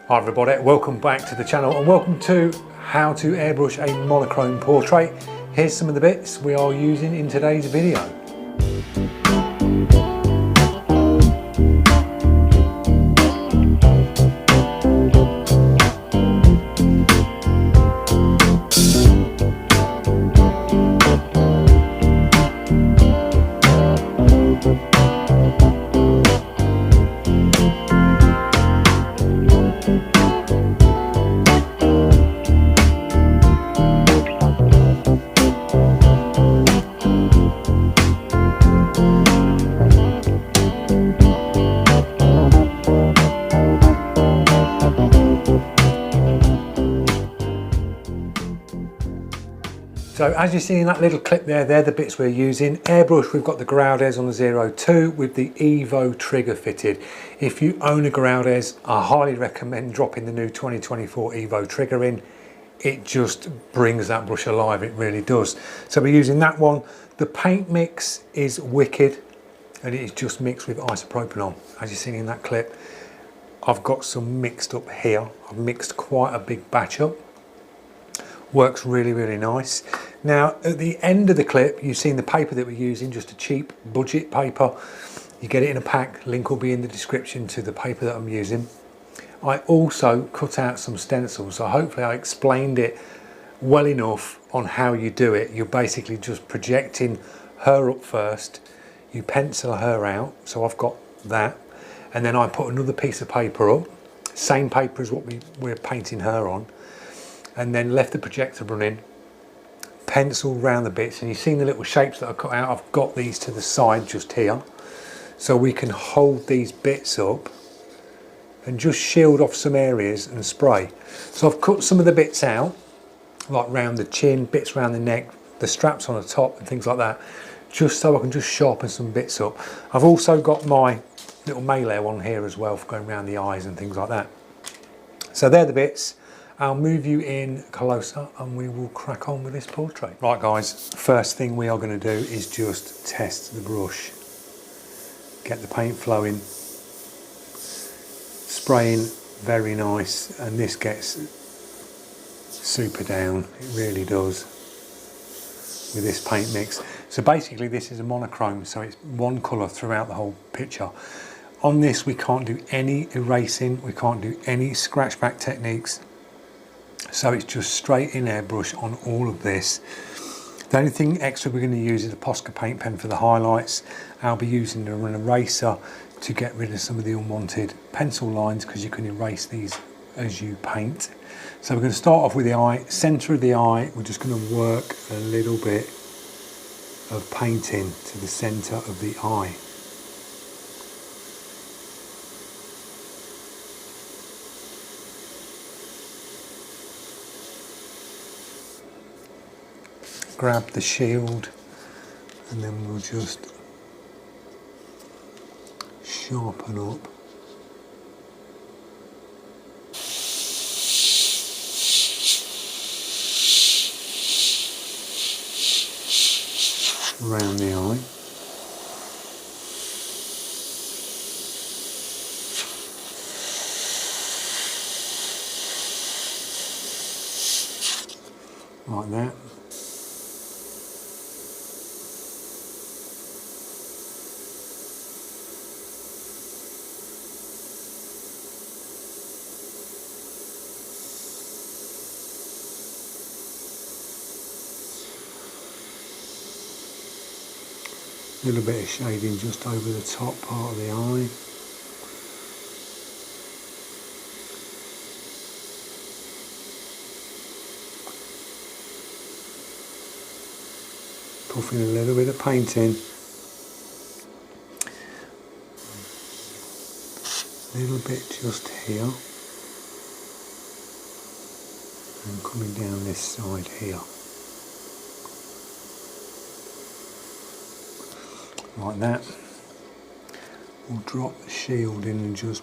Hi everybody, welcome back to the channel and welcome to how to airbrush a monochrome portrait. Here's some of the bits we are using in today's video. So as you see in that little clip there, they're the bits we're using. Airbrush, we've got the Groudez on the 02 with the Evo trigger fitted. If you own a Groudez, I highly recommend dropping the new 2024 Evo trigger in. It just brings that brush alive, it really does. So we're using that one. The paint mix is wicked and it is just mixed with isopropanol. As you've seen in that clip, I've got some mixed up here. I've mixed quite a big batch up. Works really, really nice. Now, at the end of the clip, you've seen the paper that we're using, just a cheap budget paper. You get it in a pack, link will be in the description to the paper that I'm using. I also cut out some stencils, so hopefully I explained it well enough on how you do it. You're basically just projecting her up first, you pencil her out, so I've got that, and then I put another piece of paper up, same paper as what we're painting her on, and then left the projector running, penciled round the bits, and you've seen the little shapes that I cut out. I've got these to the side just here, so we can hold these bits up and just shield off some areas and spray. So I've cut some of the bits out, like round the chin, bits round the neck, the straps on the top and things like that, just so I can just sharpen some bits up. I've also got my little melee one here as well for going around the eyes and things like that. So they're the bits. I'll move you in closer and we will crack on with this portrait. Right guys, first thing we are going to do is just test the brush. Get the paint flowing, spraying very nice, and this gets super down, it really does, with this paint mix. So basically this is a monochrome, so it's one colour throughout the whole picture. On this we can't do any erasing, we can't do any scratch back techniques. So it's just straight in airbrush on all of this. The only thing extra we're going to use is a Posca paint pen for the highlights. I'll be using an eraser to get rid of some of the unwanted pencil lines, because you can erase these as you paint. So we're going to start off with the eye, centre of the eye. We're just going to work a little bit of painting to the centre of the eye. Grab the shield and then we'll just sharpen up. Around the eye. Like that. A little bit of shading just over the top part of the eye. Puffing a little bit of paint in. A little bit just here. And coming down this side here. Like that. We'll drop the shield in and just,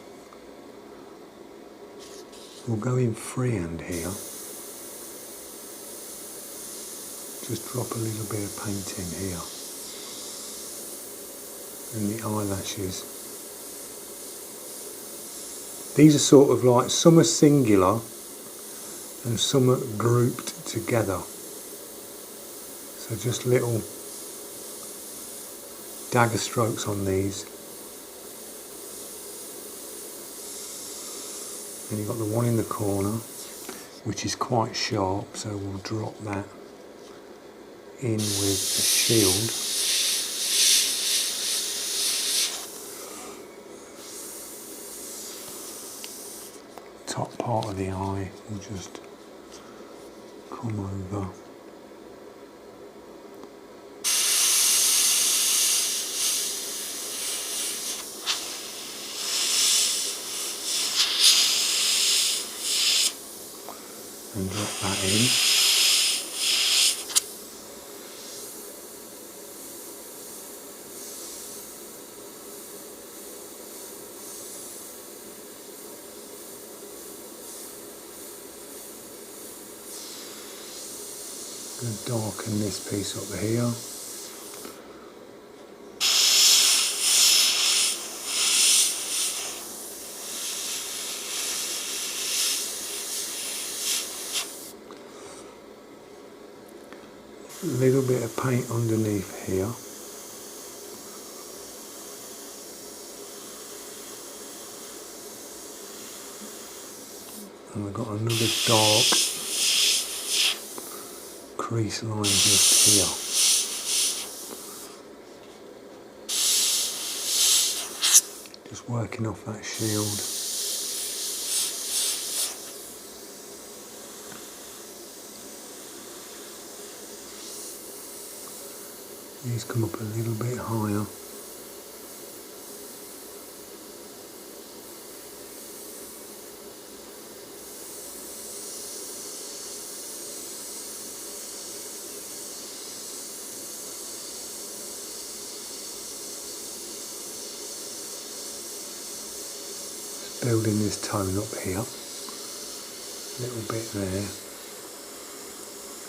we'll go in freehand here. Just drop a little bit of paint in here. And the eyelashes. These are sort of like, some are singular and some are grouped together. So just little dagger strokes on these. And you've got the one in the corner, which is quite sharp, so we'll drop that in with the shield. Top part of the eye will just come over. And drop that in. I'm going to darken this piece up here. A little bit of paint underneath here. And I've got another dark crease line just here. Just working off that shield. These come up a little bit higher. Building this tone up here, a little bit there,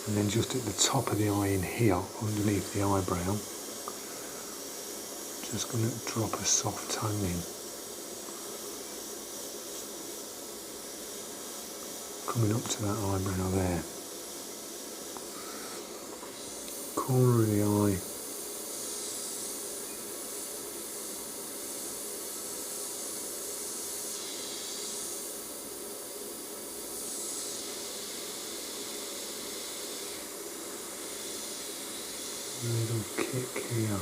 and then just at the top of the eye in here, underneath the eyebrow, just going to drop a soft tone in. Coming up to that eyebrow there. Corner of the eye. Little kick here.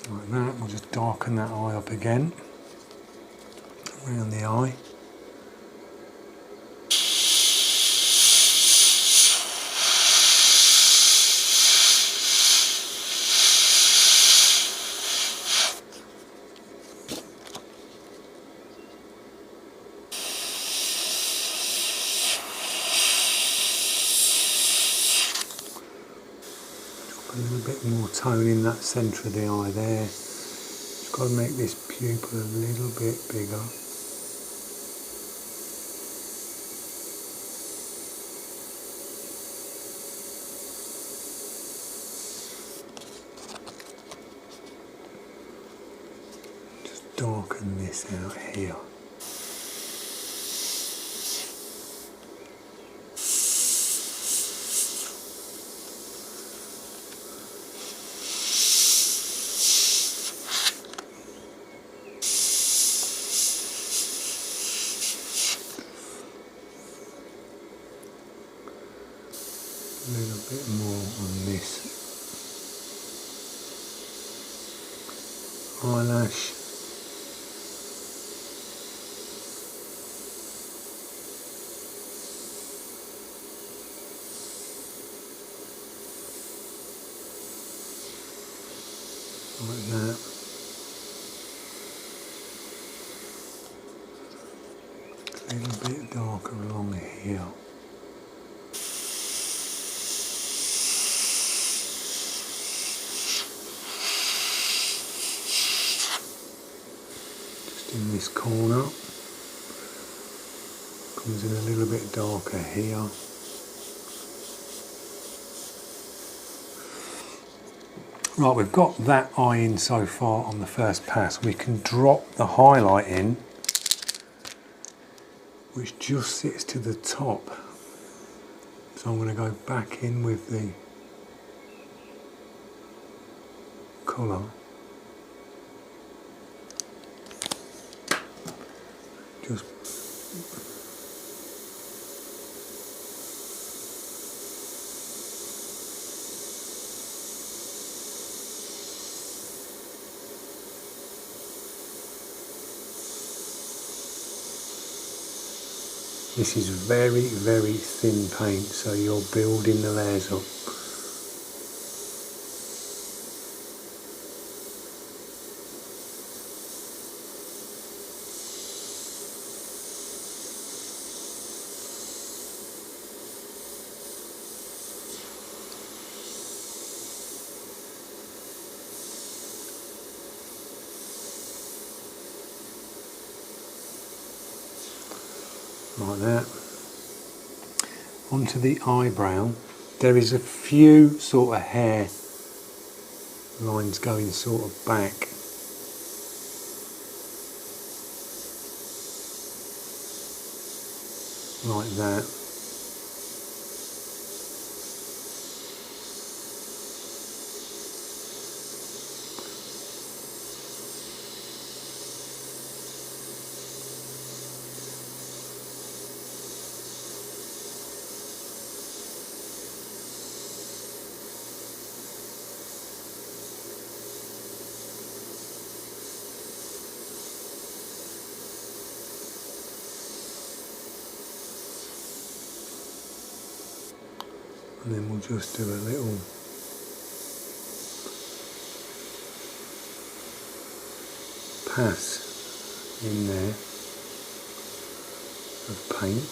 Like that, we'll just darken that eye up again, around the eye. A little bit more tone in that centre of the eye there. Just got to make this pupil a little bit bigger. Just darken this out here. A little bit more on this eyelash. like that. A little bit darker along here. Just in this corner. Comes in a little bit darker here. Right, we've got that eye in so far on the first pass. We can drop the highlight in, which just sits to the top. So I'm going to go back in with the colour. Just this is very, very thin paint, so you're building the layers up. Like that. Onto the eyebrow. There is a few sort of hair lines going sort of back. Like that. And then we'll just do a little pass in there of paint.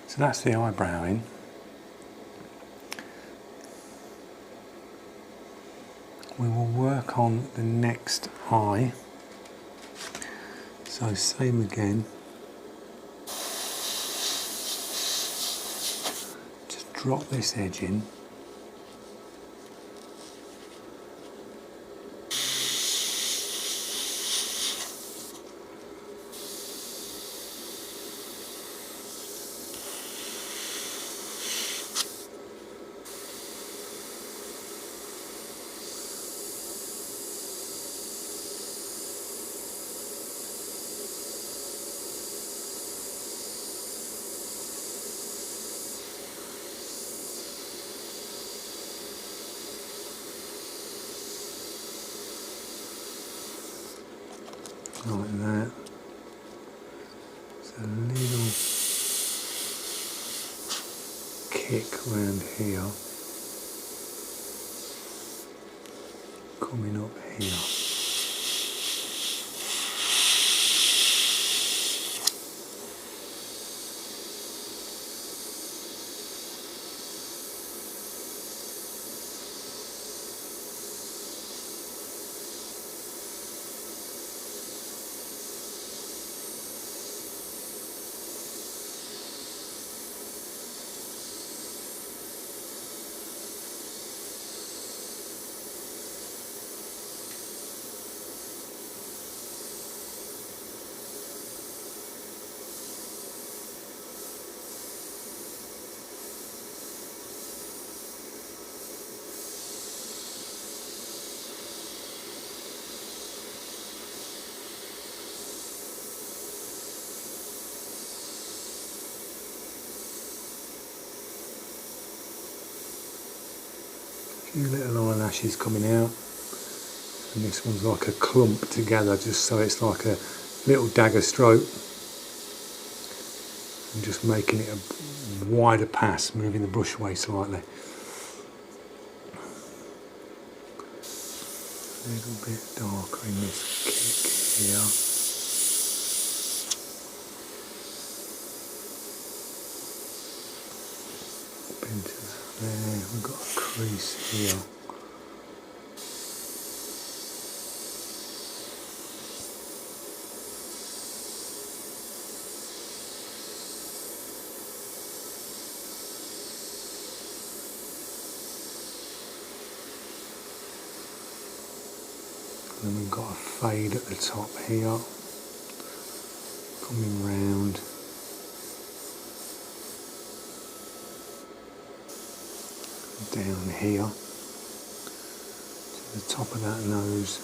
So that's the eyebrow in. We will work on the next eye. So same again. Just drop this edge in. Like that. It's a little kick round here, coming up here. few little eyelashes coming out, and this one's like a clump together, just so it's like a little dagger stroke. I'm just making it a wider pass, moving the brush away slightly. A little bit darker in this kick here. Up into there, we've got a crease here. And then we've got a fade at the top here, coming round. Down here to the top of that nose.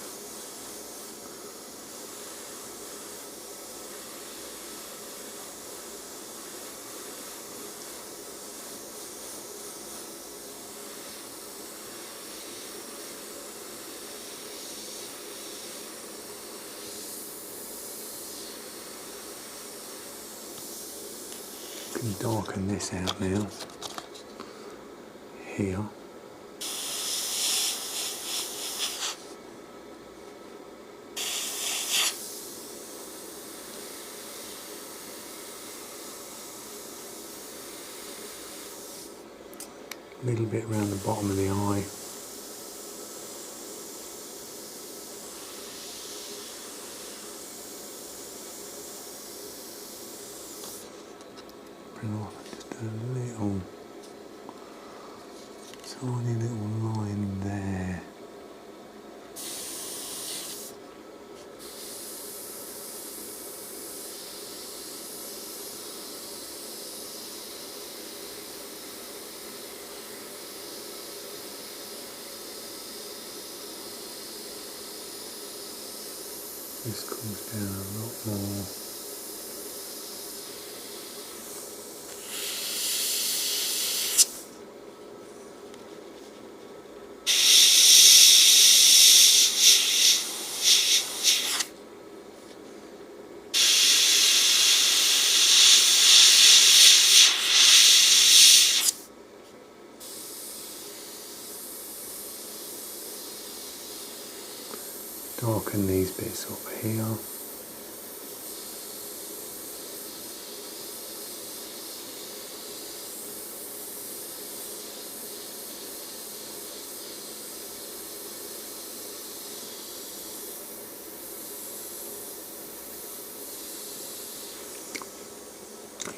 Can darken this out now. Here. A little bit around the bottom of the eye. Bring off just a little, tiny little line there. This comes down a lot more. Darken these bits up here.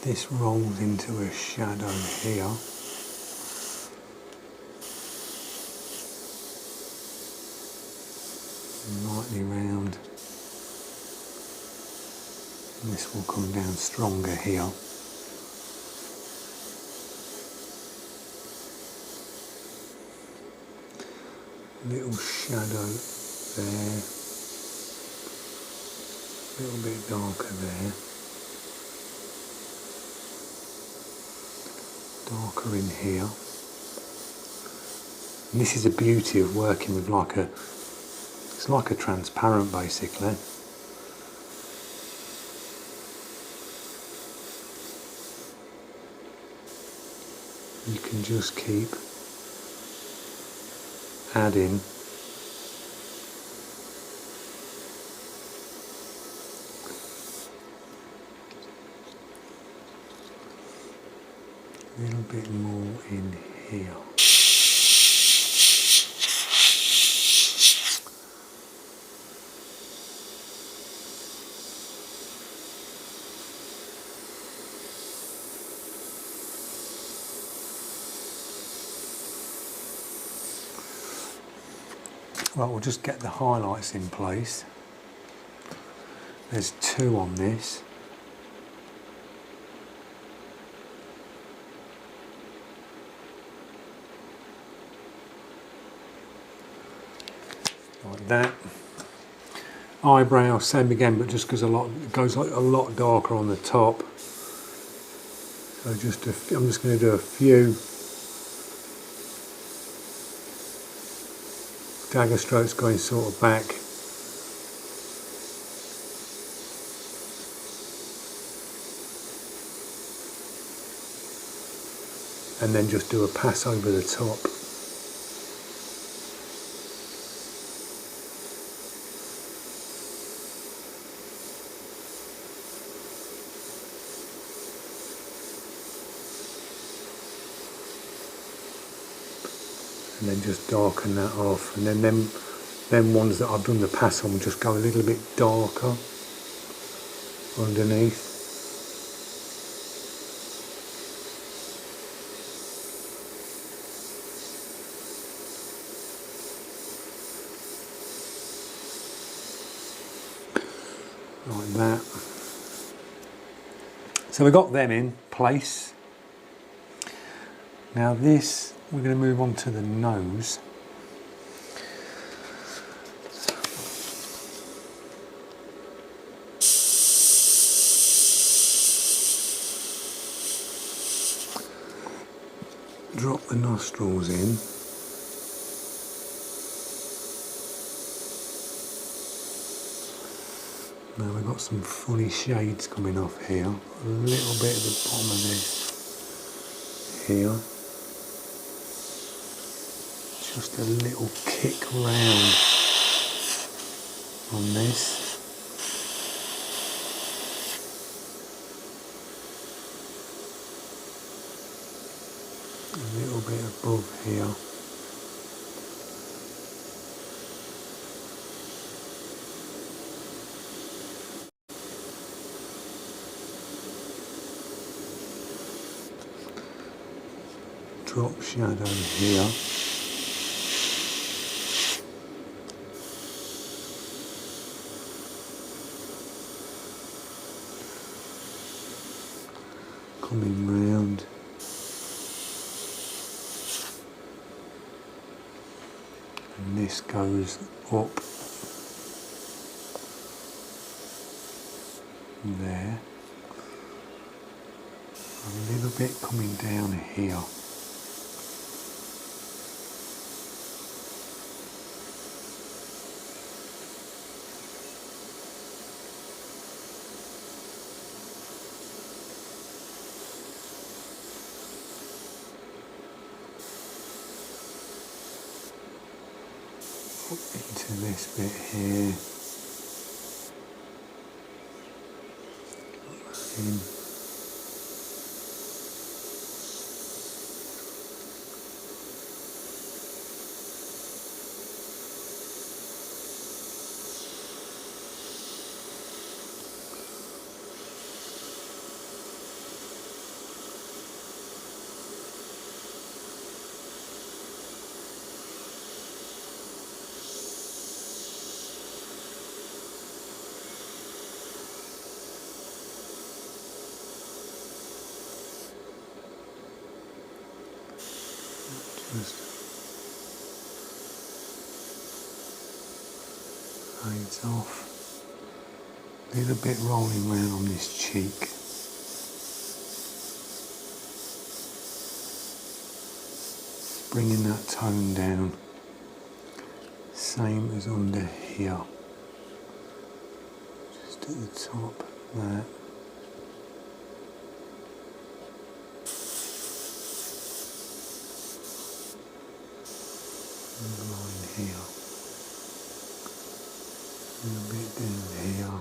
This rolls into a shadow here. Lightly round, and this will come down stronger here. Little shadow there, a little bit darker there, darker in here. And this is the beauty of working with it's like a transparent basically. You can just keep adding a little bit more in here. Right, we'll just get the highlights in place. There's 2 on this. Like that. Eyebrow, same again, but just because it goes a lot darker on the top. So I'm just going to do a few Dagger strokes going sort of back. And then just do a pass over the top. And then just darken that off, and then them ones that I've done the pass on will just go a little bit darker underneath. Like that. So we've got them in place. Now this, we're going to move on to the nose. Drop the nostrils in. Now we've got some funny shades coming off here. A little bit at the bottom of this here. Just a little kick round on this. A little bit above here. Drop shadow here. Coming round. And this goes up there. A little bit coming down here. Into this bit here. In. Just fades off. A little bit rolling round on this cheek. Bringing that tone down. Same as under here. Just at the top, there. Line here, a little bit down here.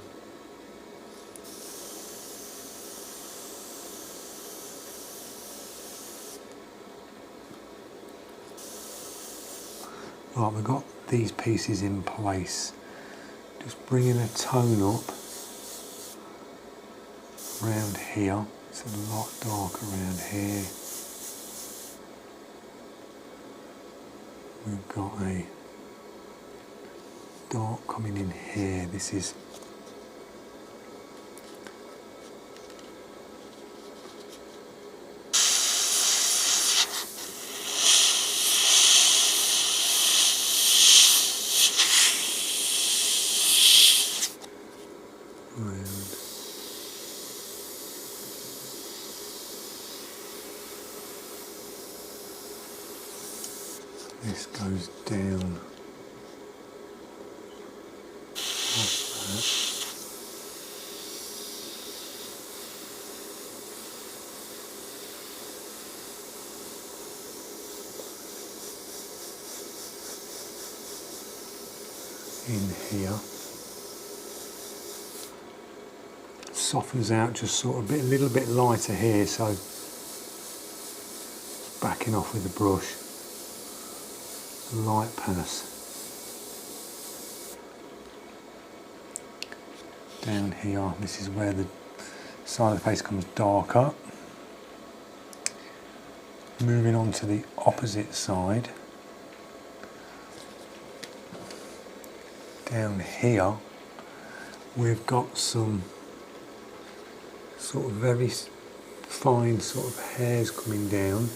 Right, we've got these pieces in place. Just bringing a tone up around here. It's a lot darker around here. We've got a dark coming in here. This is round. This goes down in here. Softens out just sort of a little bit lighter here, so backing off with the brush, light pass. Down here, this is where the side of the face comes darker. Moving on to the opposite side. Down here, we've got some sort of very fine sort of hairs coming down.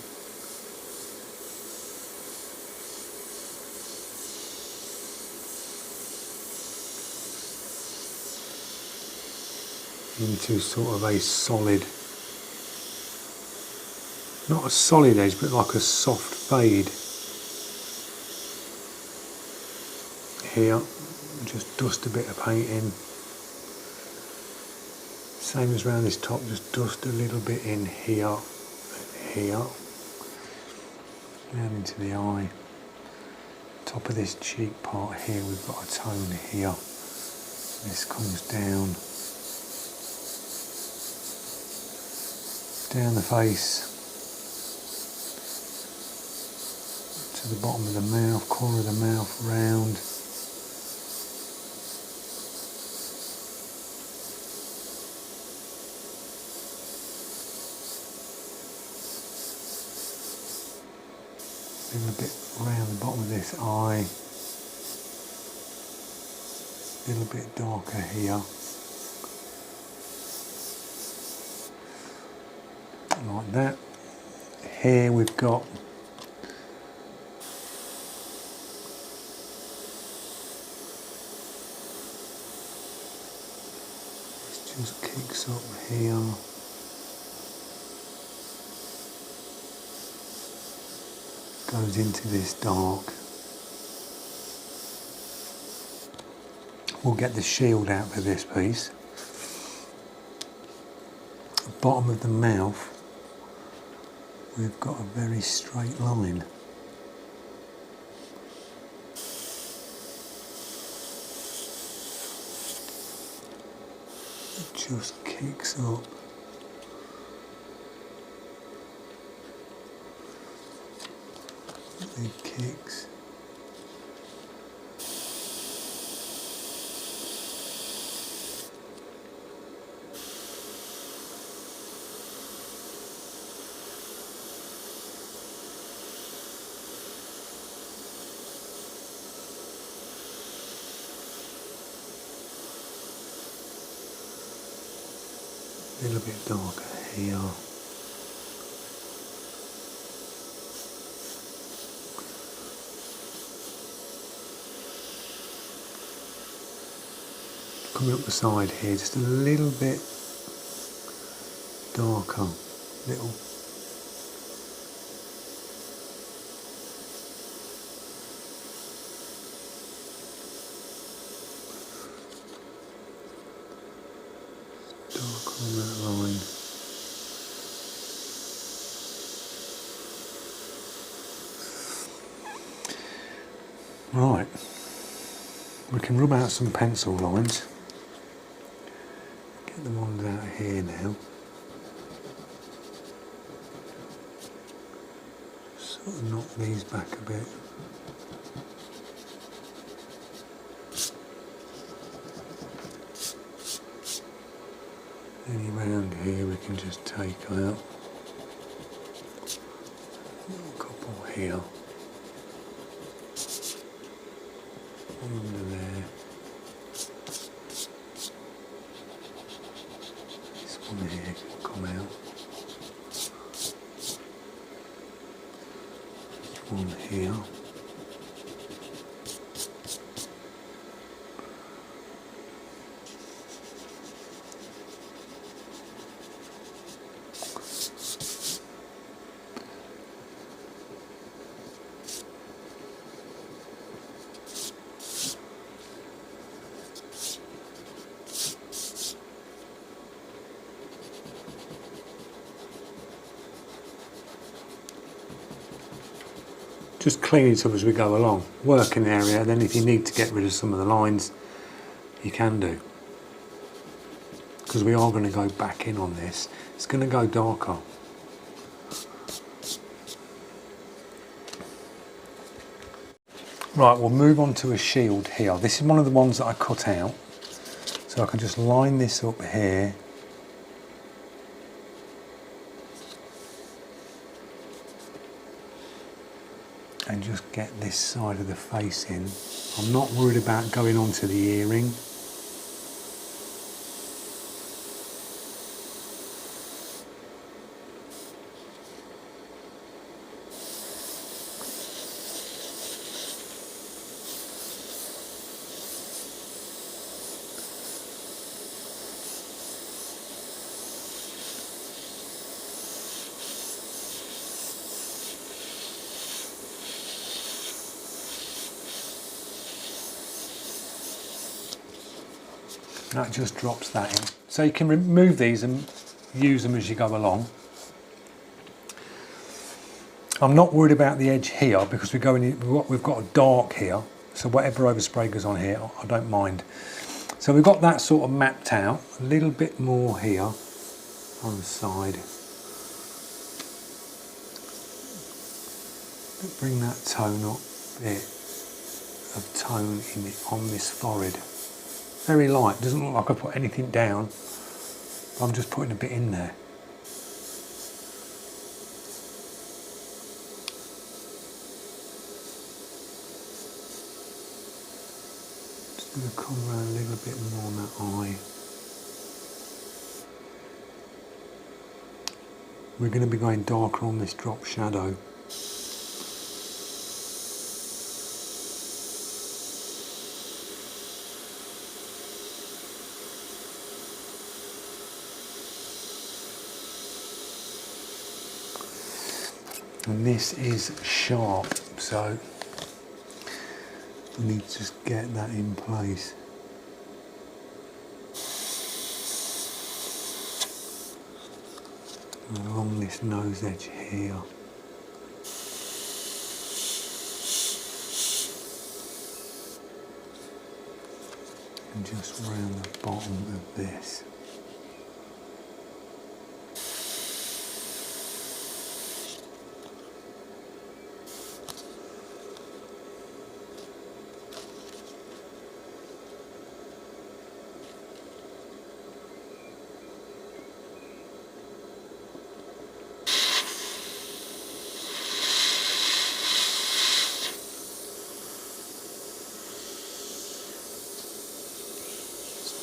Into sort of a solid, not a solid edge, but like a soft fade. Here, just dust a bit of paint in. Same as around this top, just dust a little bit in here and here. Down into the eye. Top of this cheek part here, we've got a tone here. This comes down. Down the face. To the bottom of the mouth, corner of the mouth, round. A bit around the bottom of this eye, a little bit darker here, like that. Here we've got this, just kicks up here. Goes into this dark. We'll get the shield out for this piece. Bottom of the mouth, we've got a very straight line. It just kicks up. It kicks. A little bit darker here. Coming up the side here, just a little bit darker, little. Dark on that line. Right, we can rub out some pencil lines. Get the ones out here now. Sort of knock these back a bit. Any round here we can just take out. A couple here. One under there. This one here can come out. One here. just clean it up as we go along. Working area, then if you need to get rid of some of the lines, you can do. Because we are going to go back in on this. It's going to go darker. Right, we'll move on to a shield here. This is one of the ones that I cut out. So I can just line this up here. And just get this side of the face in. I'm not worried about going onto the earring. That just drops that in. So you can remove these and use them as you go along. I'm not worried about the edge here because we've got a dark here. So whatever overspray goes on here, I don't mind. So we've got that sort of mapped out. A little bit more here on the side. Bring that tone up, bit of tone in it on this forehead. Very light, doesn't look like I put anything down, but I'm just putting a bit in there. Just going to come around a little bit more on that eye. We're going to be going darker on this drop shadow. And this is sharp, so we need to just get that in place. Along this nose edge here. And just round the bottom of this.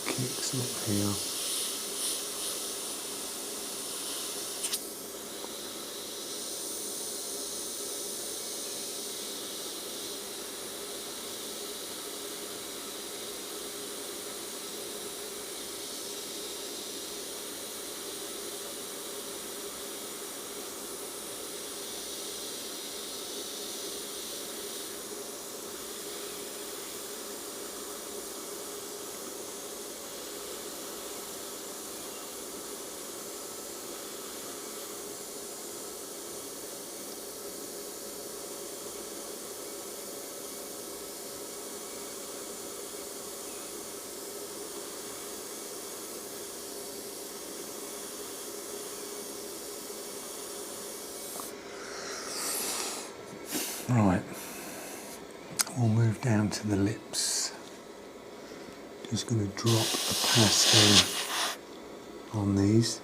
Kicks up here. Right, we'll move down to the lips. Just going to drop a pastel on these.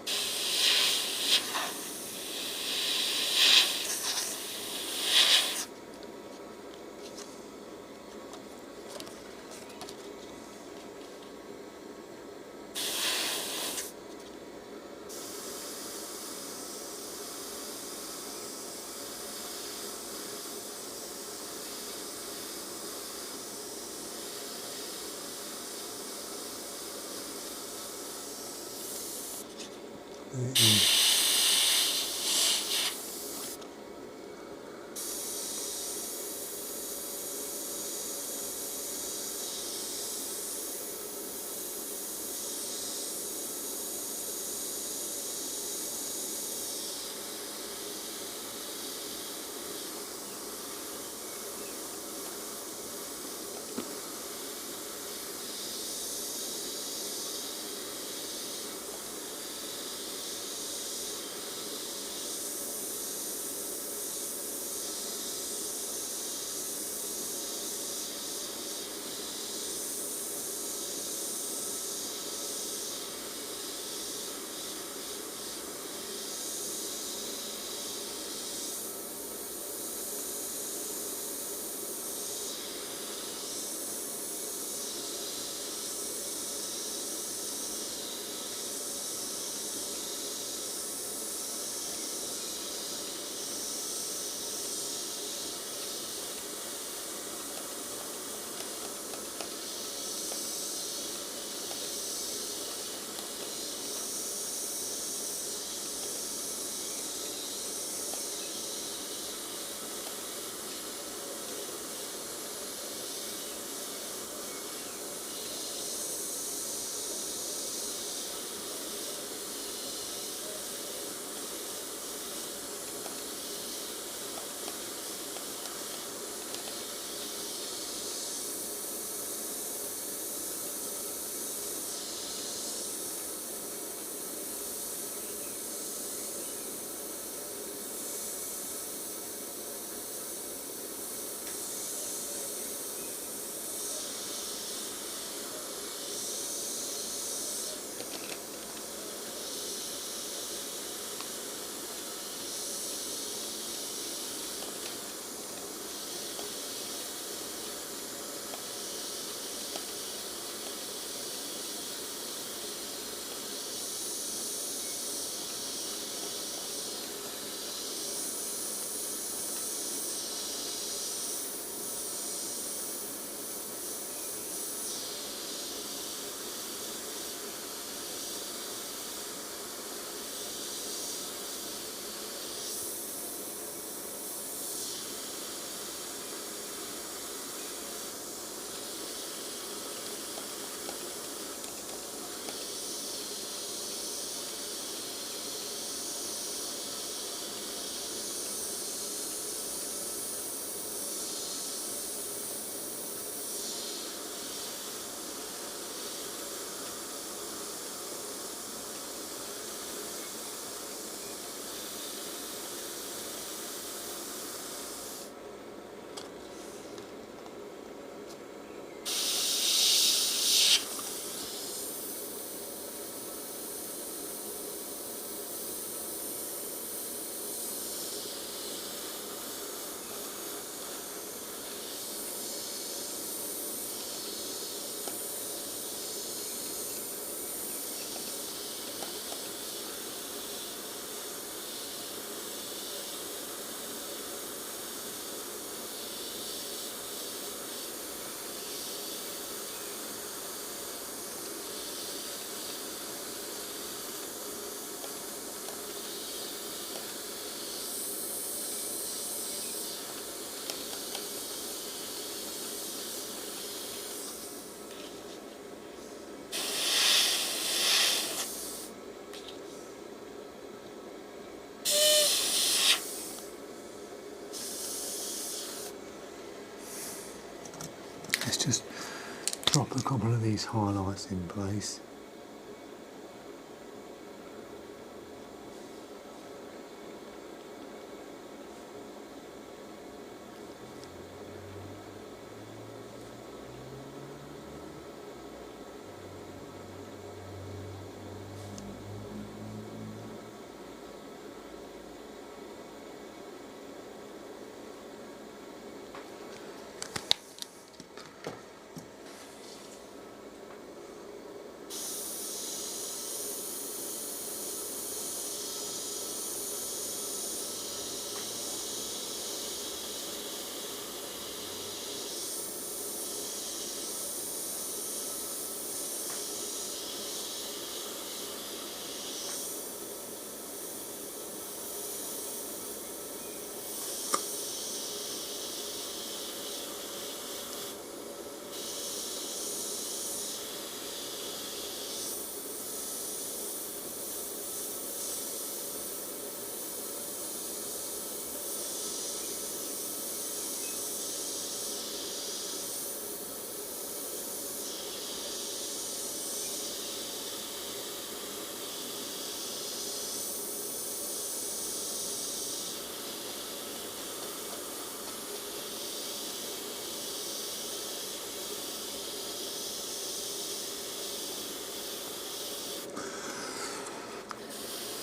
couple of these highlights in place.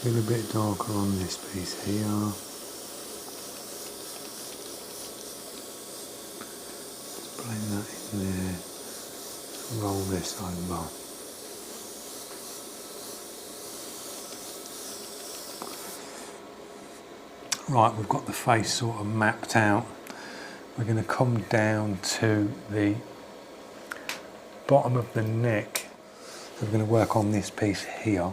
A little bit darker on this piece here. Just blend that in there. Roll this over. Right, we've got the face sort of mapped out. We're going to come down to the bottom of the neck. So we're going to work on this piece here.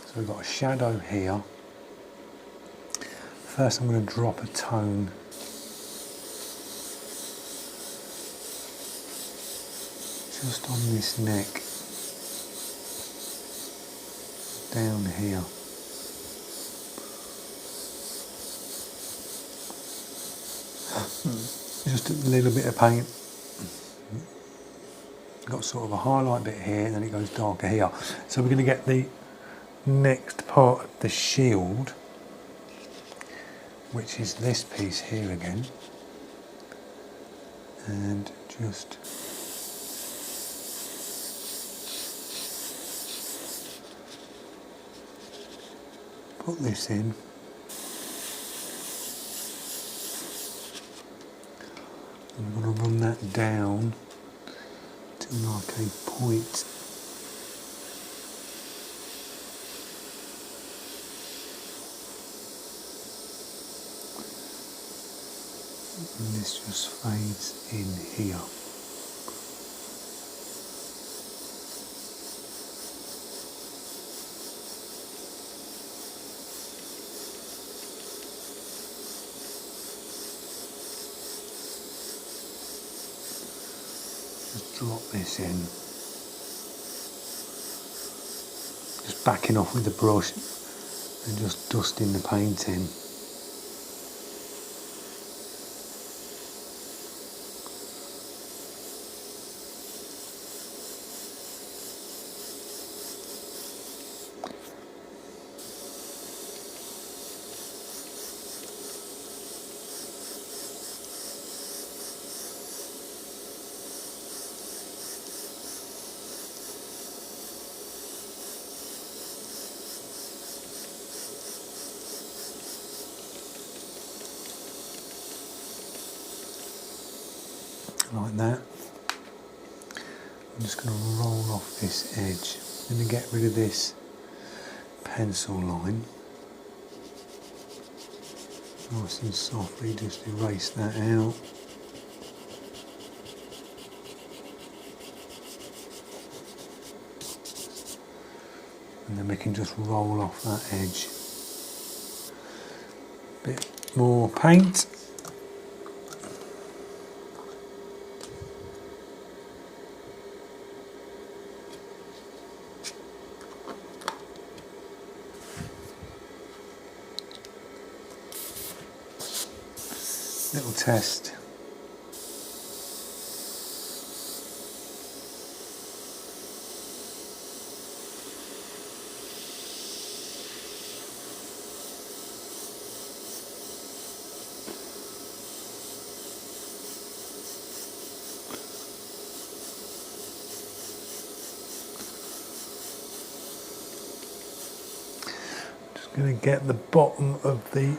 So we've got a shadow here. First I'm going to drop a tone just on this neck, down here. Just a little bit of paint. Got sort of a highlight bit here and then it goes darker here. So we're going to get the next part of the shield, which is this piece here again, and just put this in. I'm going to run that down to like a point. And this just fades in here. Just drop this in. Just backing off with the brush and just dusting the paint in. Like that. I'm just going to roll off this edge. I'm going to get rid of this pencil line. Nice and softly just erase that out. And then we can just roll off that edge. Bit more paint. Little test. Just going to get the bottom of the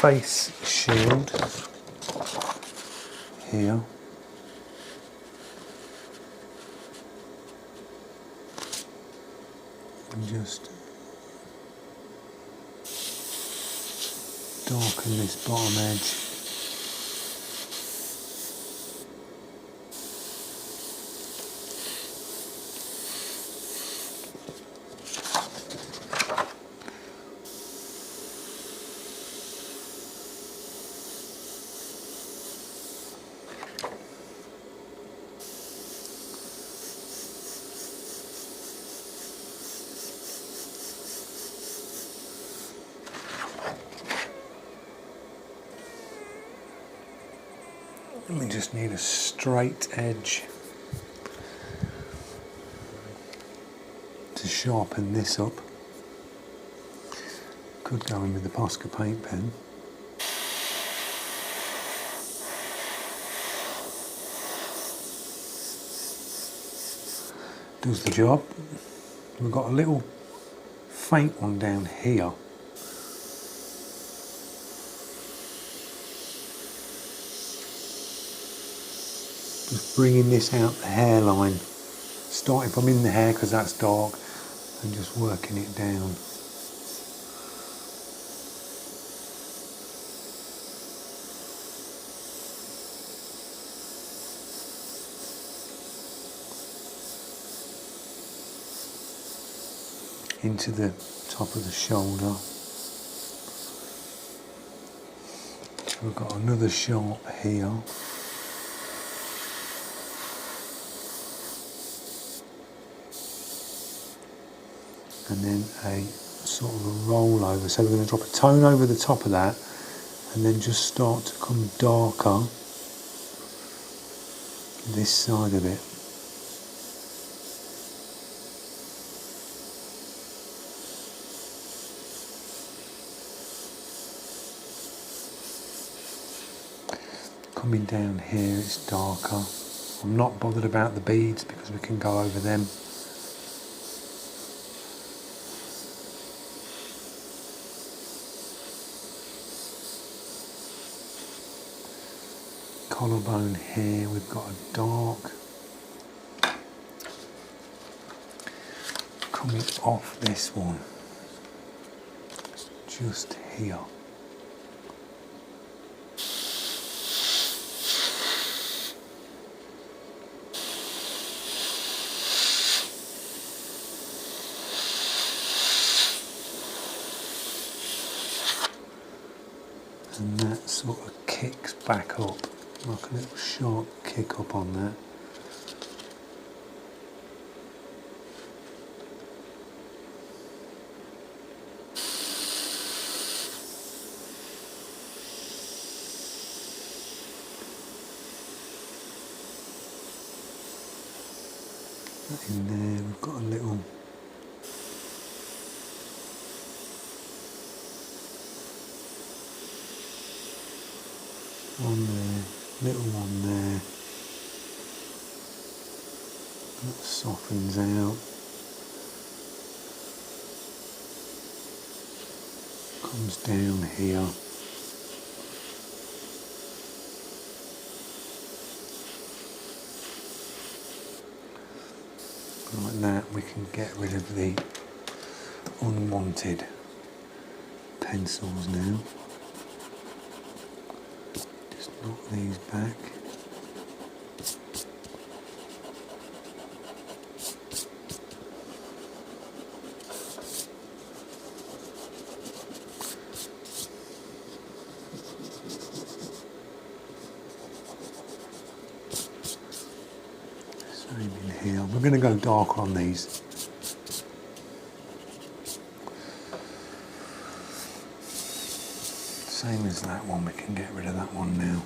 face shield here. And just darken this bottom edge. We just need a straight edge to sharpen this up. Could go in with the Posca paint pen. Does the job. We've got a little faint one down here. Just bringing this out the hairline, starting from in the hair because that's dark, and just working it down. Into the top of the shoulder. So we've got another sharp here. And then a sort of a roll over. So we're going to drop a tone over the top of that and then just start to come darker this side of it. Coming down here it's darker. I'm not bothered about the beads because we can go over them. Collarbone here, we've got a dark coming off this one, just here. And that sort of kicks back up. Like a little sharp kick up on that. In there we've got a little one there. Little one there, that softens out, comes down here, like that. We can get rid of the unwanted pencils now. Knock these back. Same in here. We're going to go darker on these. Same as that one, we can get rid of that one now.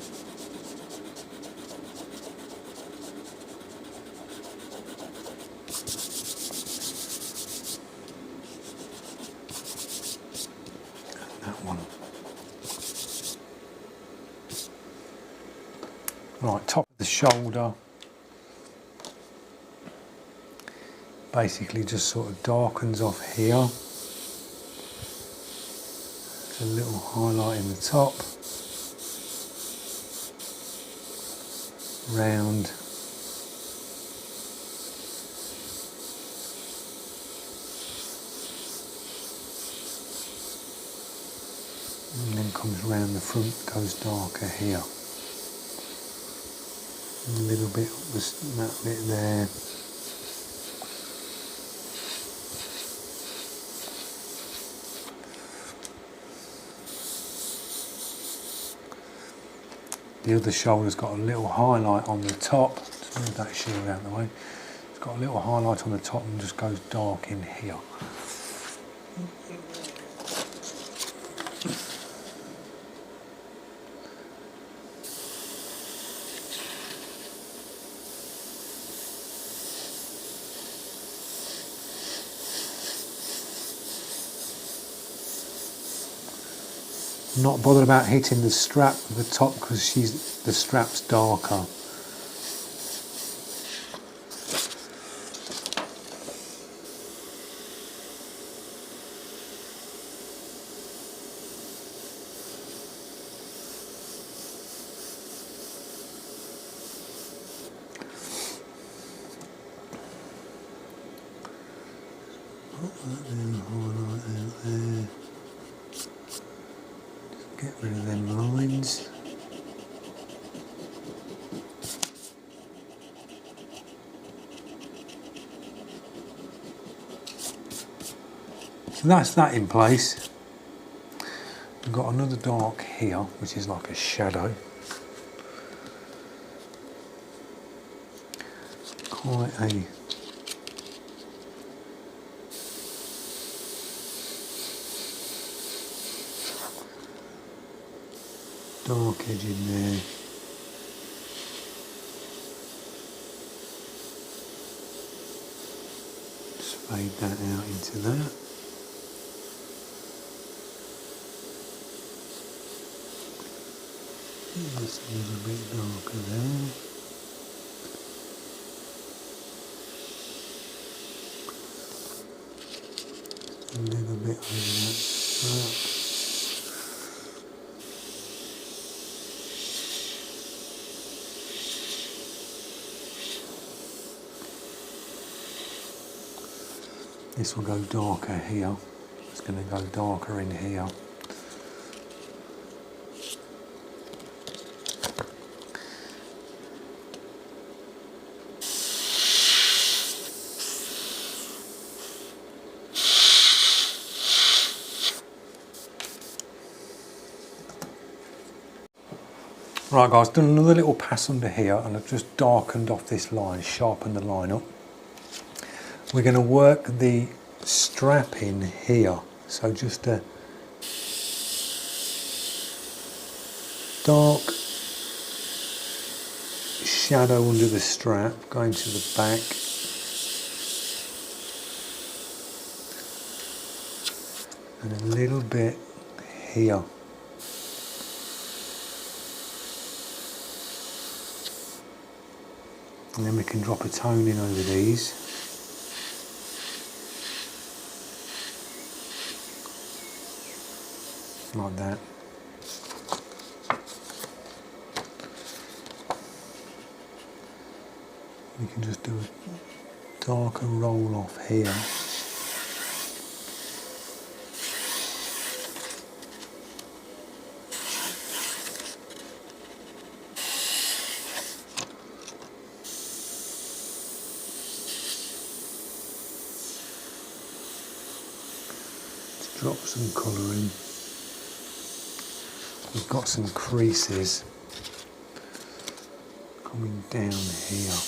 That one. Right, top of the shoulder. Basically just sort of darkens off here. A little highlight in the top. Round. And then comes round the front, goes darker here. A little bit up that bit there. The other shoulder's got a little highlight on the top. Just move that shield out of the way. It's got a little highlight on the top and just goes dark in here. Not bothered about hitting the strap at the top because the strap's darker. Put that little highlight out there. Get rid of them lines. So that's that in place. We've got another dark here, which is like a shadow. Quite a dark edge in there. Just fade that out into that. Just a little bit darker there. A little bit over that strap. This will go darker here. It's going to go darker in here. Right guys, done another little pass under here and I've just darkened off this line, sharpened the line up. We're going to work the strap in here, so just a dark shadow under the strap going to the back. And a little bit here. And then we can drop a tone in over these. Like that. We can just do a darker roll off here. Just drop some colour in. We've got some creases coming down here.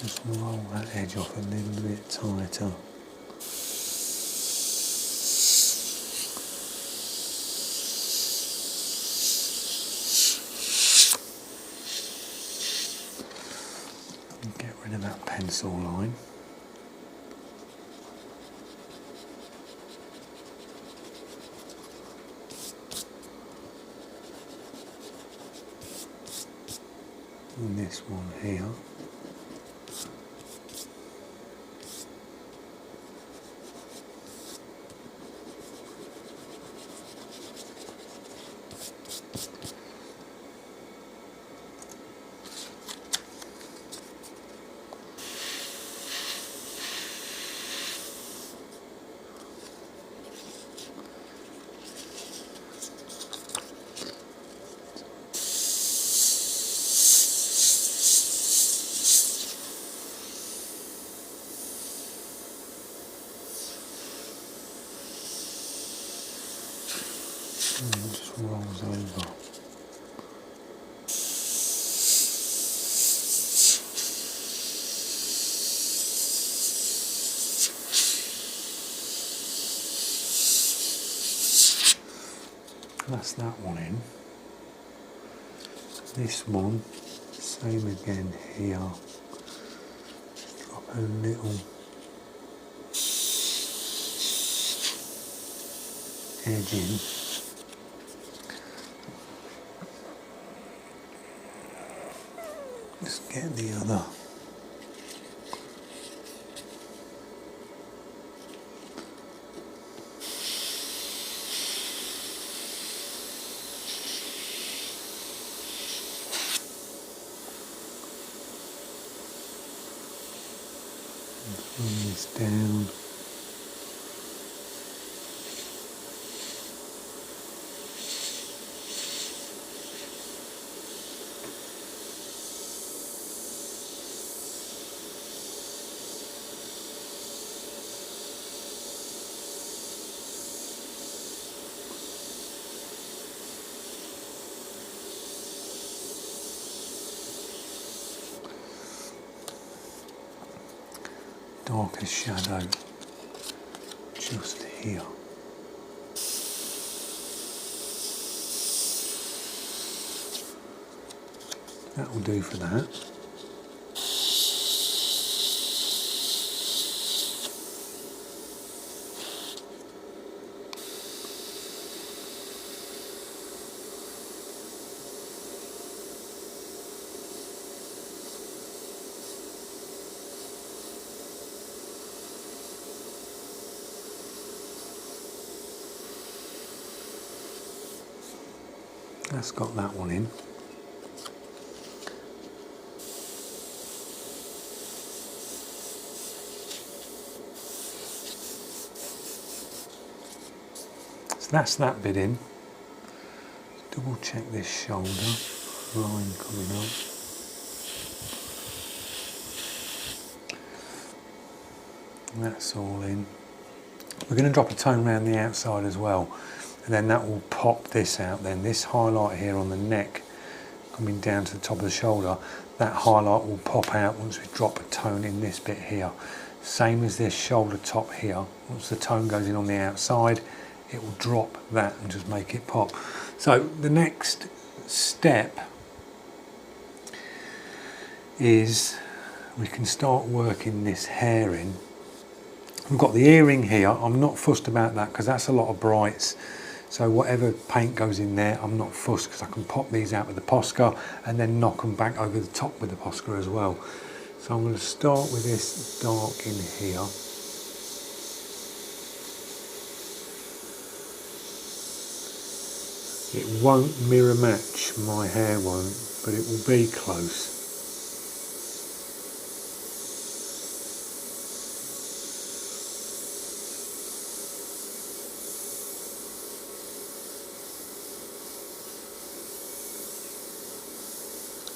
Just roll that edge off a little bit tighter. And get rid of that pencil line. And this one here. And it just rolls over. That's that one in. This one, same again here. Drop a little edge in. Just get the other. Bring this down. Darkest shadow just here. That will do for that. That's got that one in. So that's that bit in. Double check this shoulder line coming up. That's all in. We're going to drop a tone around the outside as well, and then that will pop this out. Then this highlight here on the neck coming down to the top of the shoulder, that highlight will pop out once we drop a tone in this bit here. Same as this shoulder top here. Once the tone goes in on the outside, it will drop that and just make it pop. So the next step is we can start working this hair in. We've got the earring here. I'm not fussed about that because that's a lot of brights. So whatever paint goes in there, I'm not fussed because I can pop these out with the Posca and then knock them back over the top with the Posca as well. So I'm going to start with this dark in here. It won't mirror match, my hair won't, but it will be close.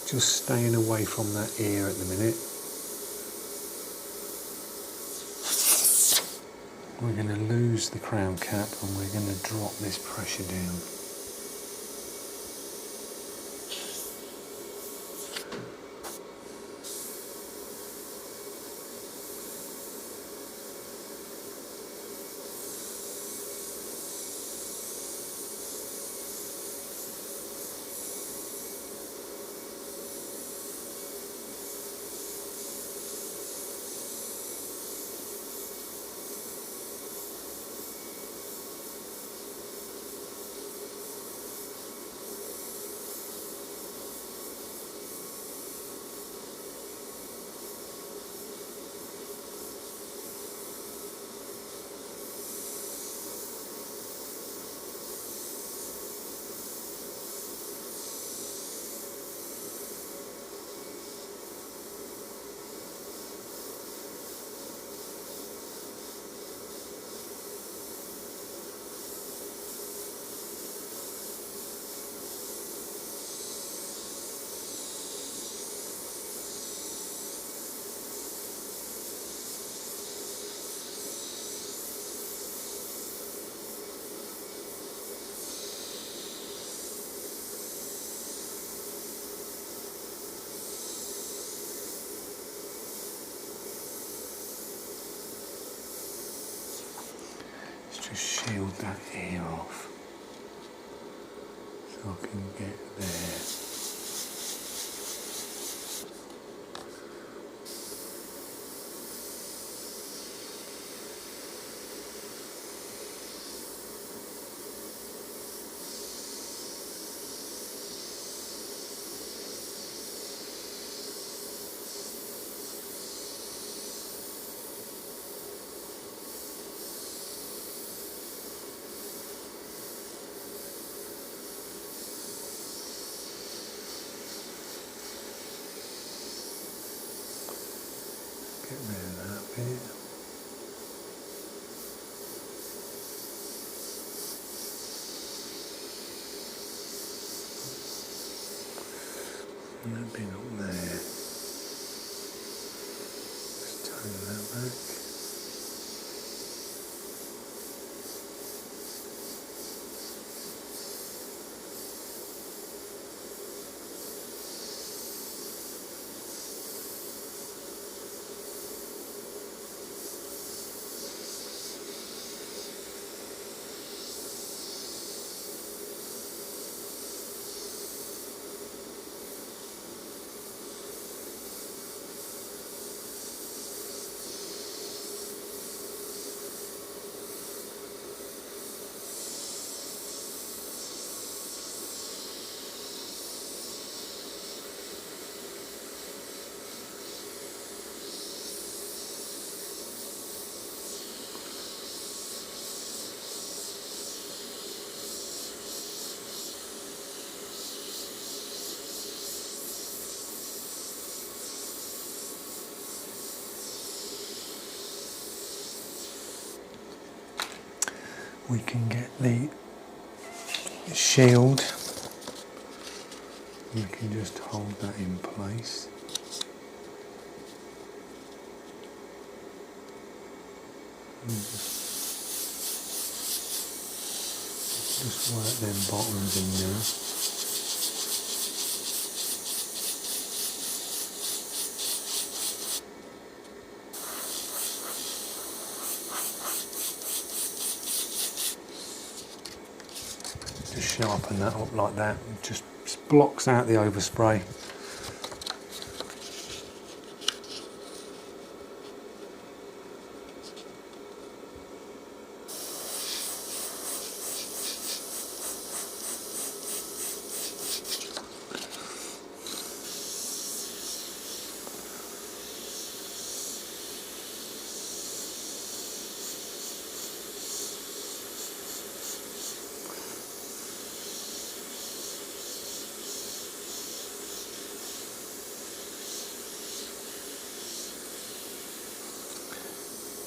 Just staying away from that ear at the minute. We're going to lose the crown cap and we're going to drop this pressure down. just shield that ear off so I can get there. Get rid of that bit. And that bit up there. Just tone that back. We can get the shield, we can just hold that in place. And just work them bottoms in there. Just sharpen that up like that, it just blocks out the overspray.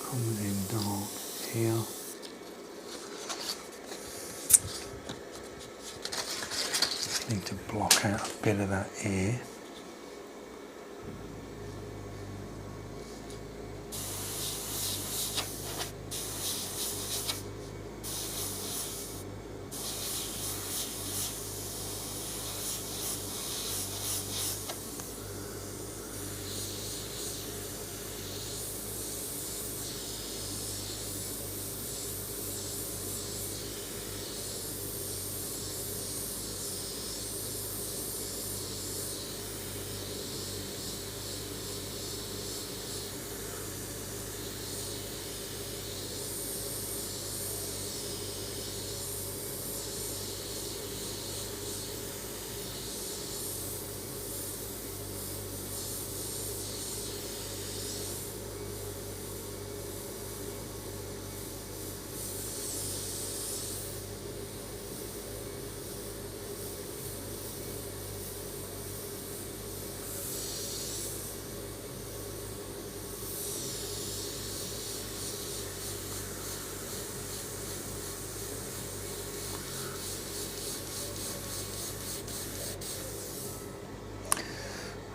Comes in dark here. Need to block out a bit of that ear.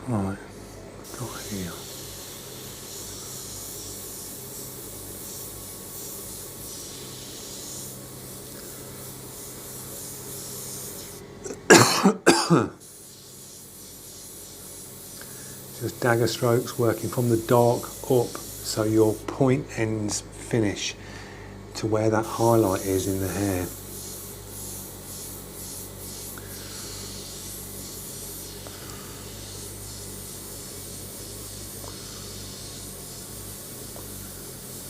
Right, got here. Just dagger strokes working from the dark up so your point ends finish to where that highlight is in the hair.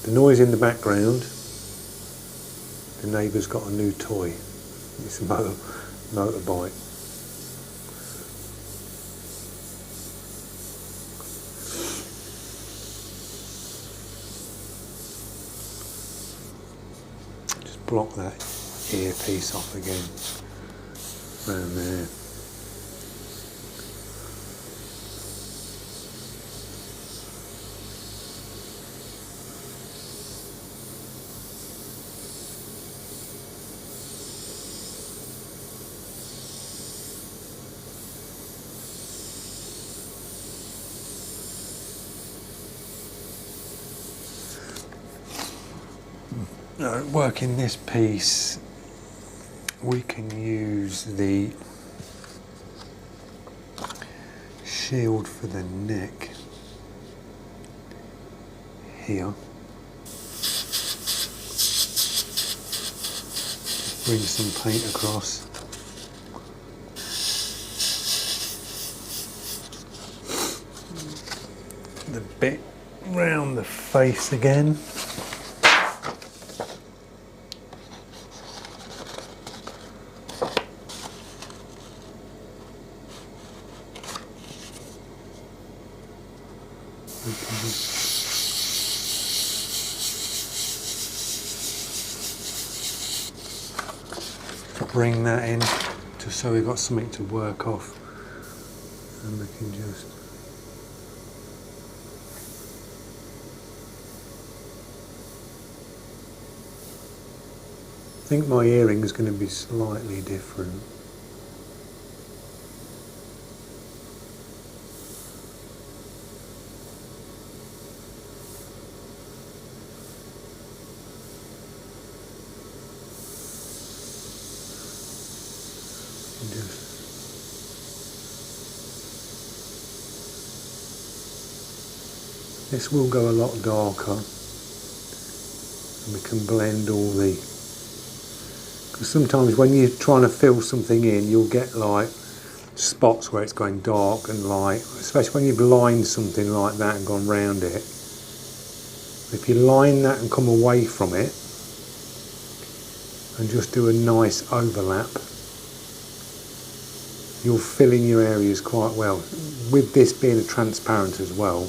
The noise in the background, the neighbour's got a new toy. It's a motorbike. Just block that earpiece off again, around there. Working this piece, we can use the shield for the neck here. Bring some paint across. The bit round the face again. Bring that in just so we've got something to work off, and we can just I think my earring is going to be slightly different. This will go a lot darker, and we can blend all the, because sometimes when you're trying to fill something in, you'll get like spots where it's going dark and light, especially when you've lined something like that and gone round it. If you line that and come away from it and just do a nice overlap, you'll fill in your areas quite well. With this being a transparent as well,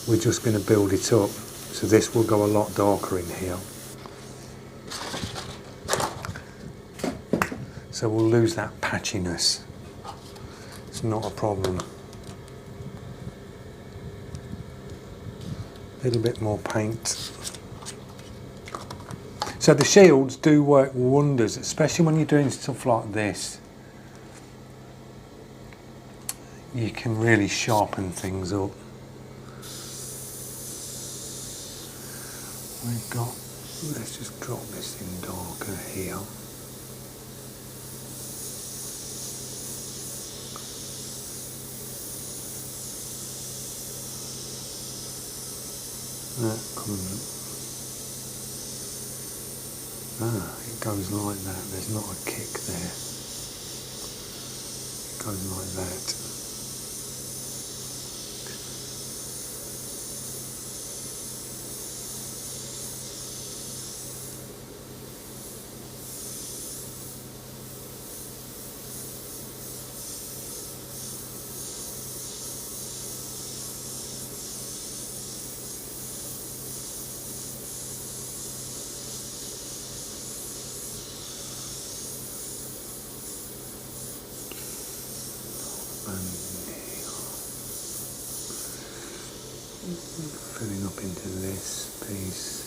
we're just going to build it up, so this will go a lot darker in here. So we'll lose that patchiness. It's not a problem. A little bit more paint. So the shields do work wonders, especially when you're doing stuff like this. You can really sharpen things up. We've got, let's just drop this in darker here. That comes, it goes like that, there's not a kick there. It goes like that. Filling up into this piece.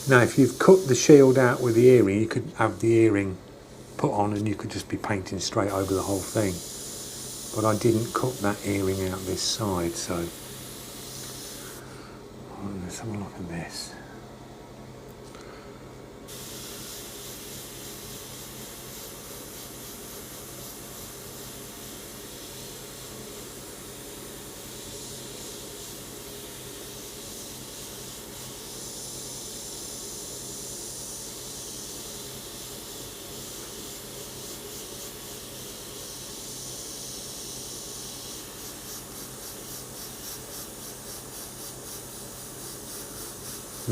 Now if you've cut the shield out with the earring, you could have the earring put on and you could just be painting straight over the whole thing. But I didn't cut that earring out this side, so let's have a look at this.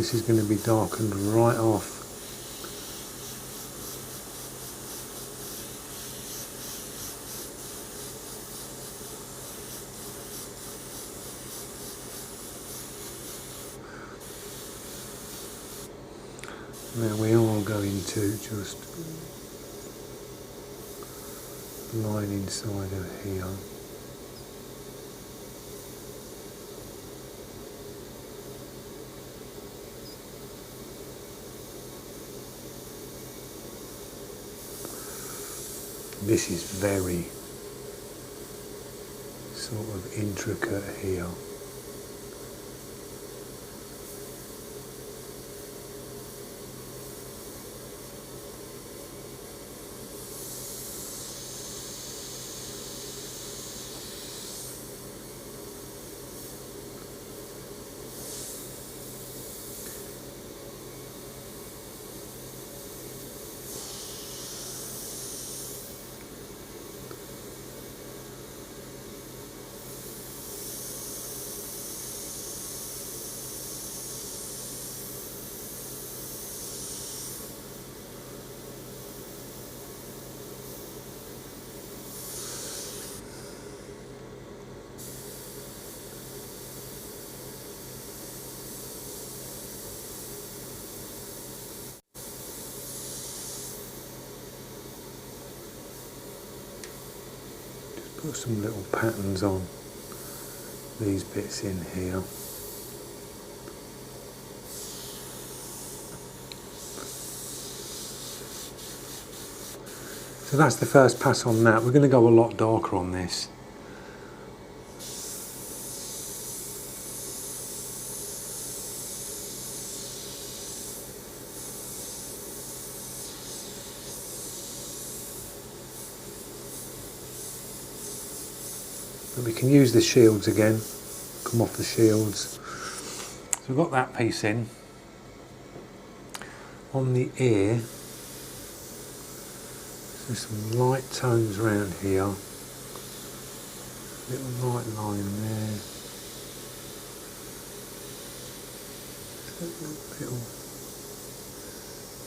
This is going to be darkened right off. Now we are going to just line inside of here. This is very sort of intricate here. Put some little patterns on these bits in here. So that's the first pass on that. We're going to go a lot darker on this. But we can use the shields again, come off the shields. So we've got that piece in. On the ear, there's some light tones around here. Little light line there. Little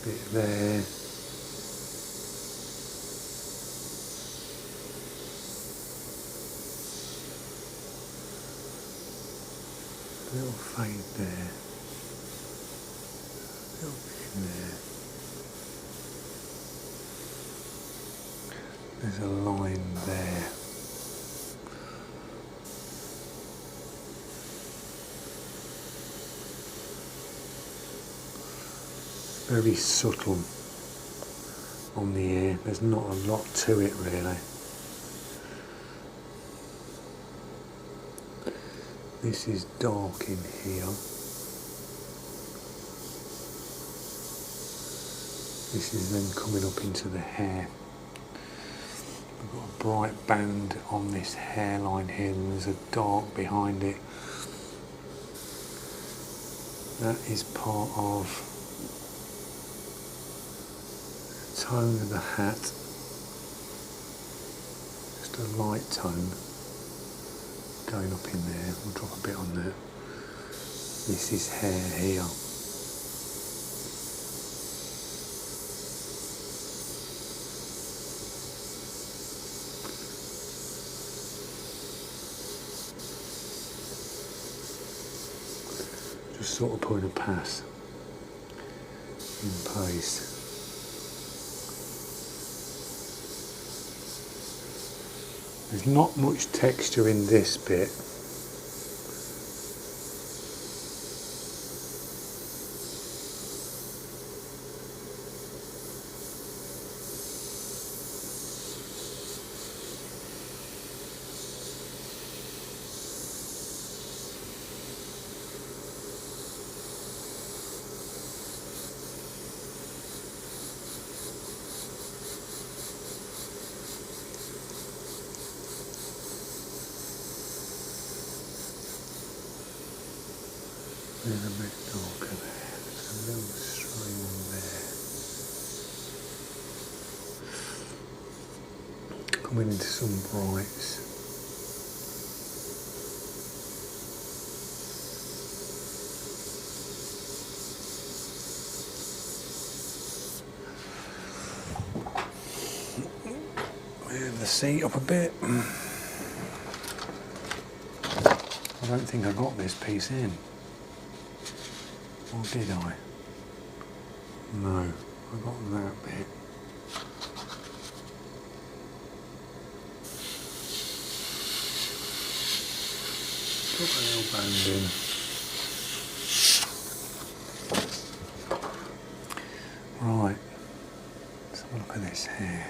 bit there. Little fade there, little bit in there. There's a line there. Very subtle on the ear. There's not a lot to it really. This is dark in here. This is then coming up into the hair. We've got a bright band on this hairline here and there's a dark behind it. That is part of the tone of the hat. Just a light tone. Going up in there, we'll drop a bit on there. This is hair here. Just sort of putting a pass in place. There's not much texture in this bit. There's a bit darker there, there's a little string there. Coming into some brights. the seat up a bit. I don't think I got this piece in. Or did I? No, I got that bit. Put the nail band in. Right, let's have a look at this here.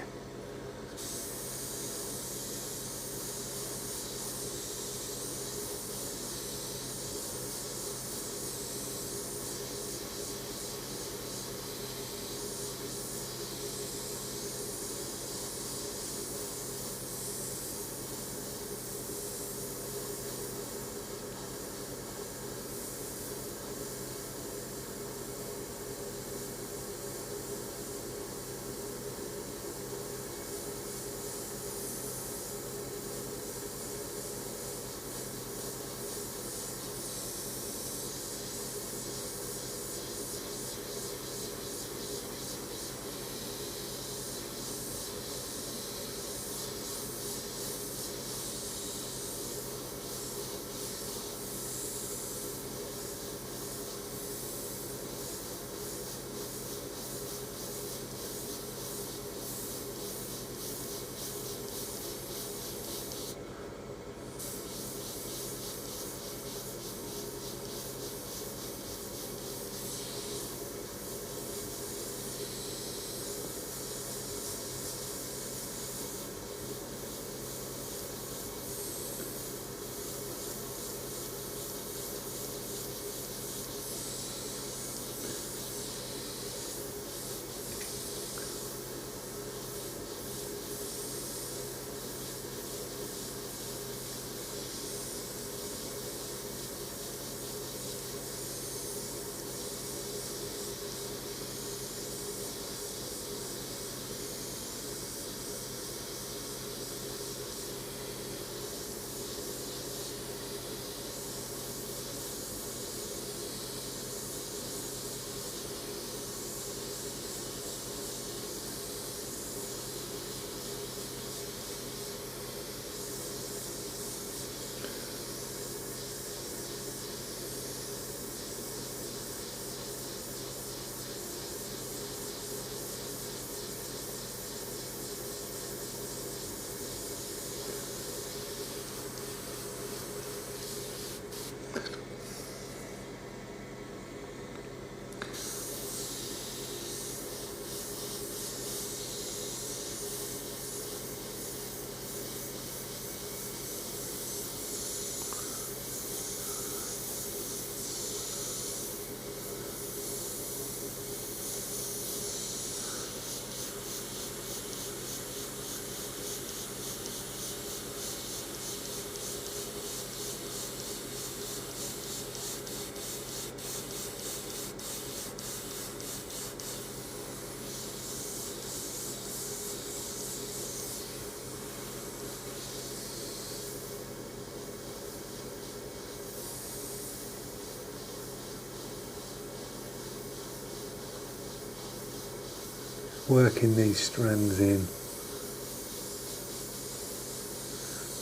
Working these strands in,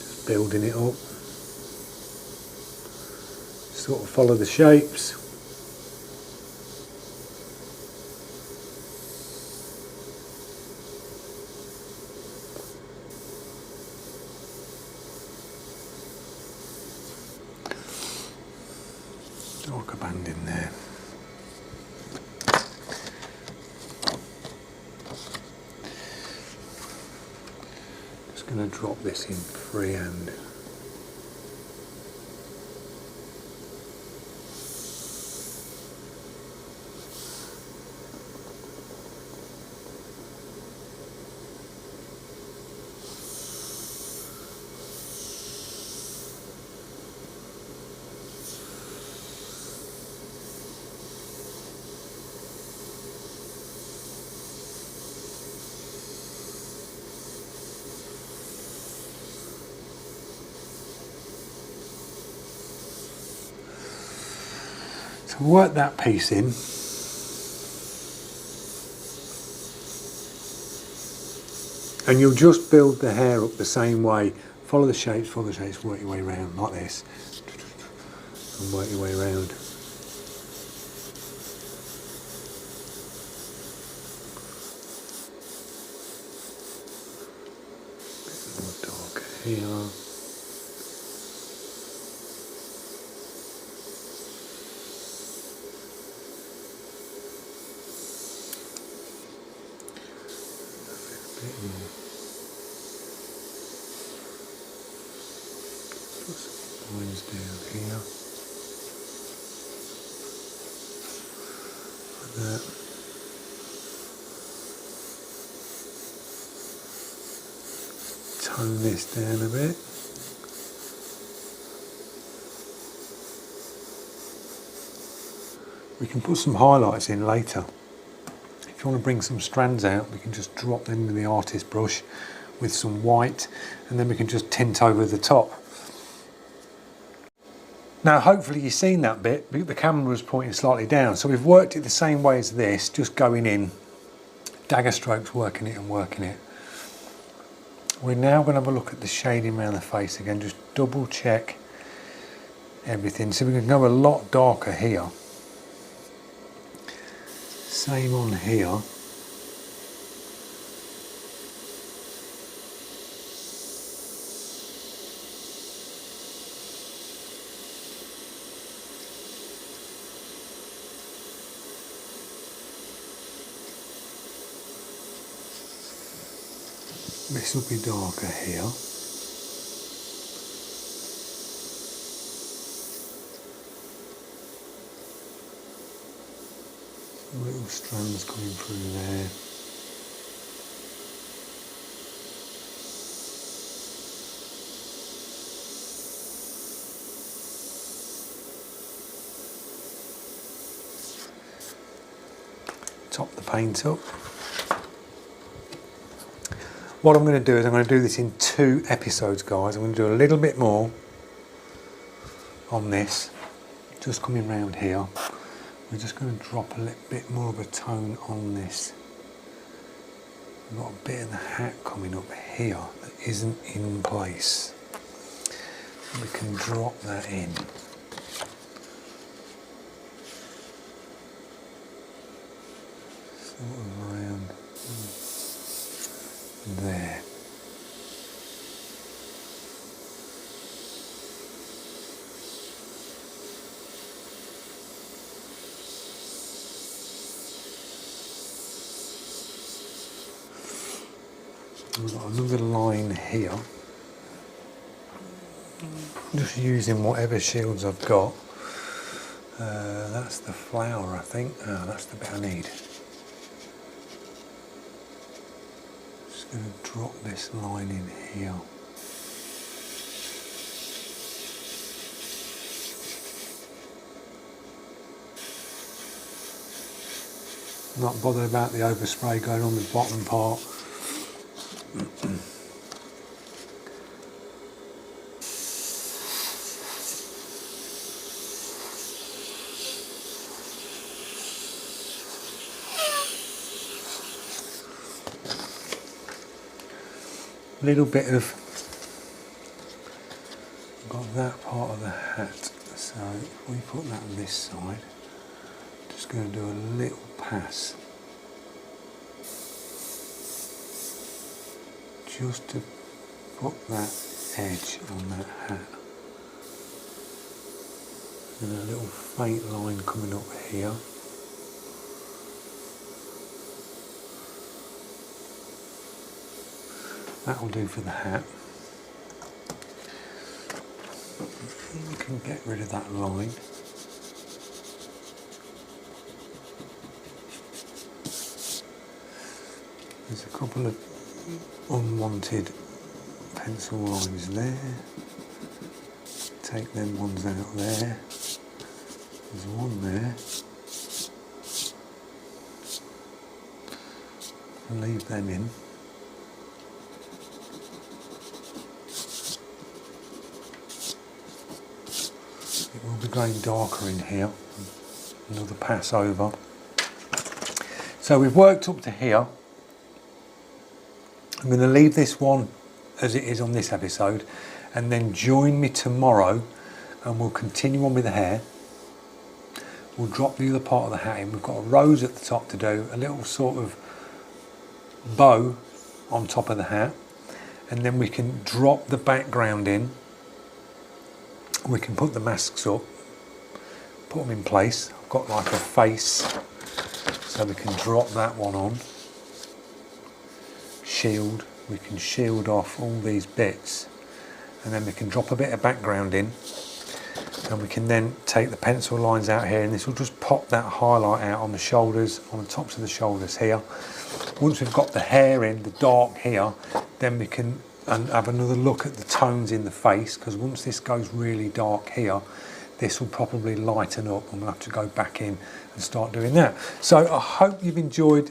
just building it up, sort of follow the shapes. Darker band in there. Going to drop this in freehand. So work that piece in. And you'll just build the hair up the same way. Follow the shapes, work your way around like this. And work your way around. Bit more dark here. Bit more. Put some lines down here. Like that. Tone this down a bit. We can put some highlights in later. If you want to bring some strands out, we can just drop them in the artist brush with some white, and then we can just tint over the top. Now hopefully you've seen that bit, the camera was pointing slightly down, so we've worked it the same way as this, just going in, dagger strokes, working it and working it. We're now going to have a look at the shading around the face again, just double check everything. So we can go a lot darker here. Same on here. This will be darker here. Some little strands coming through there. Top the paint up. What I'm going to do is I'm going to do this in 2 episodes, guys. I'm going to do a little bit more on this, just coming round here. We're just going to drop a little bit more of a tone on this. We've got a bit of the hat coming up here that isn't in place. We can drop that in. Sort of around there. We've got another line here. Just using whatever shields I've got. That's the flower, I think. That's the bit I need. Just going to drop this line in here. Not bothered about the overspray going on the bottom part. Little bit of, got that part of the hat, so if we put that on this side, just going to do a little pass just to put that edge on that hat, and a little faint line coming up here. That will do for the hat. You can get rid of that line. There's a couple of unwanted pencil lines there. Take them ones out there. There's one there. And leave them in. It will be going darker in here. Another pass over. So we've worked up to here. I'm going to leave this one as it is on this episode, and then join me tomorrow and we'll continue on with the hair. We'll drop the other part of the hat in. We've got a rose at the top to do, a little sort of bow on top of the hat, and then we can drop the background in. We can put the masks up, put them in place. I've got like a face, so we can drop that one on. Shield, we can shield off all these bits, and then we can drop a bit of background in, and we can then take the pencil lines out here, and this will just pop that highlight out on the shoulders, on the tops of the shoulders here. Once we've got the hair in, the dark here, then we can have another look at the tones in the face, because once this goes really dark here, this will probably lighten up, and we'll have to go back in and start doing that. So I hope you've enjoyed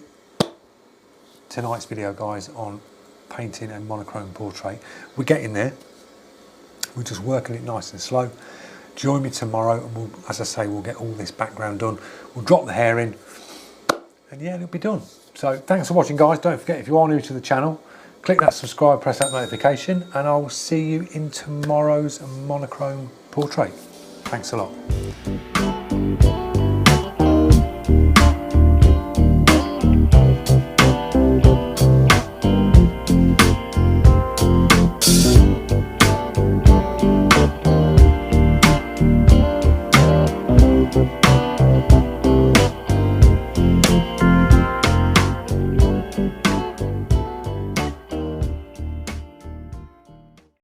tonight's video, guys, on painting a monochrome portrait. We're getting there. We're just working it nice and slow. Join me tomorrow, and we'll, as I say, we'll get all this background done. We'll drop the hair in, and yeah, it'll be done. So thanks for watching, guys. Don't forget, if you are new to the channel, click that subscribe, press that notification, and I will see you in tomorrow's monochrome portrait. Thanks a lot.